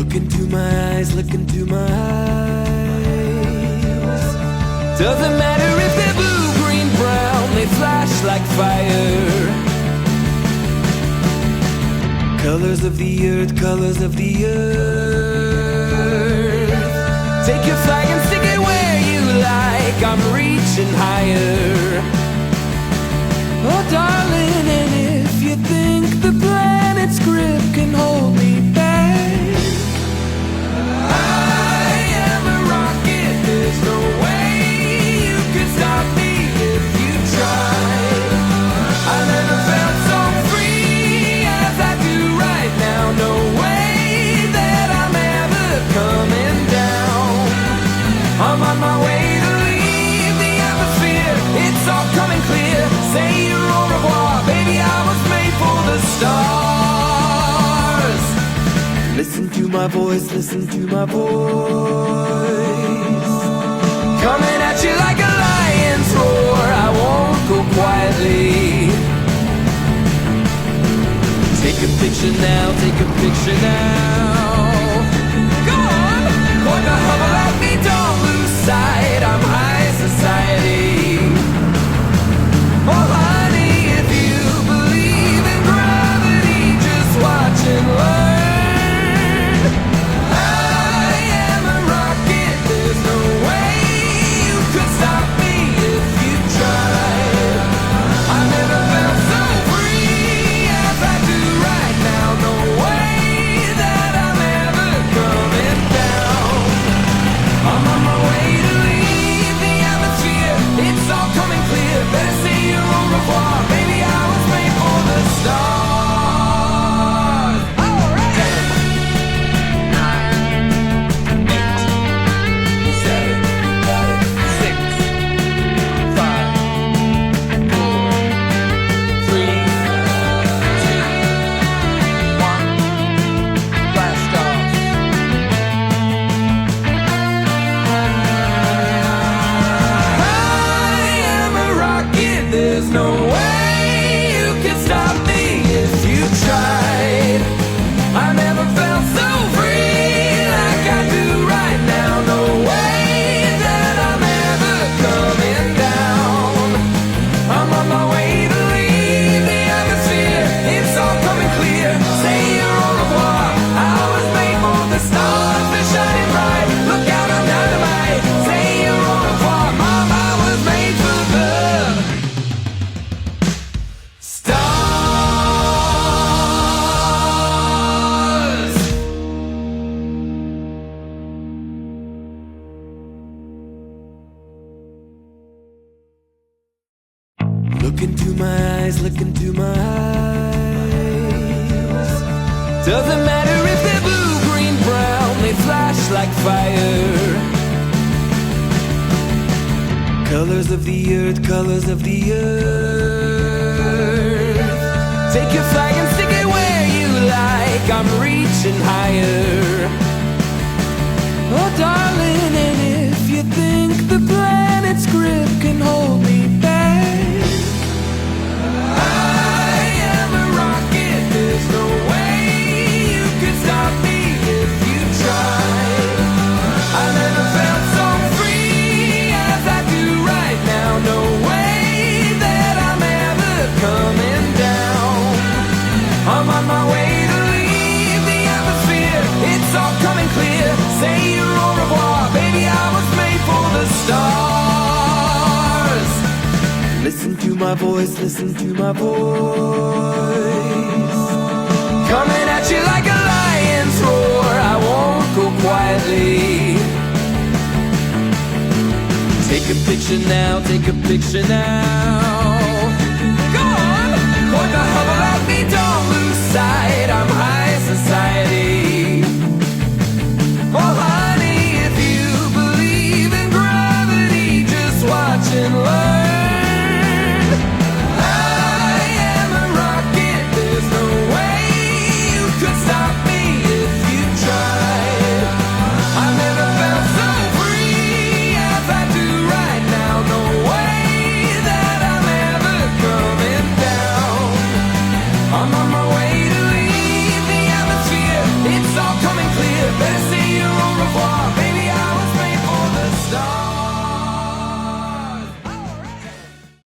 Look into my eyes, look into my eyes. Doesn't matter if they're blue, green, brown, they flash like fire. Colors of the earth, colors of the earth. Take your flag and stick it where you like, I'm reaching higher. Oh darling, and if you think the planet's grip can hold me back, I am a rocket, there's no way you could stop me if you tried. I never felt so free as I do right now. No way that I'm ever coming down. I'm on my way to leave the atmosphere, it's all coming clear. Say your au revoir, baby, I was made for the stars. Listen to my voice, listen to my voice. Coming at you like a lion's roar, I won't go quietly. Take a picture now, take a picture now. Go on, point the hubble at me, don't lose sight, I'm high society. Oh honey, if you believe in gravity, just watch and learn. I am a rocket, there's no way you could stop me if you tried. I never felt so free as I do right now. No way that I'm ever coming down. I'm on my way to leave the atmosphere, it's all coming clear. Better say your au revoir, baby, I was made for the stars. All right. 10, 9, 8, 7, 6, 5, 4, 3, 2, 1. Blast off. I am a rocket, there's no way you can stop me if you tried. I never felt so free like I do right now. No way that I'm ever coming down. I'm on my way to leave the atmosphere, it's all coming clear. Say your au revoir, I was made for the stars, they're shining bright. Look out, I'm dynamite. Say your au revoir, mom, I was made for the stars. Look into my eyes, look into my eyes. Doesn't matter if they're blue, green, brown, they flash like fire. Colors of the earth, colors of the earth. Take your flag and stick it where you like, I'm reaching higher. Oh darling, and if you think the planet's grip can hold me back, I am a rocket, there's no way you could stop me if you tried. I never felt so free as I do right now. No way that I'm ever coming down. I'm on my way to leave the atmosphere, it's all coming clear. Say your au revoir, baby, I was made for the stars. Listen to my voice, listen to my voice. Coming at you like a lion's roar, I won't go quietly. Take a picture now, take a picture now.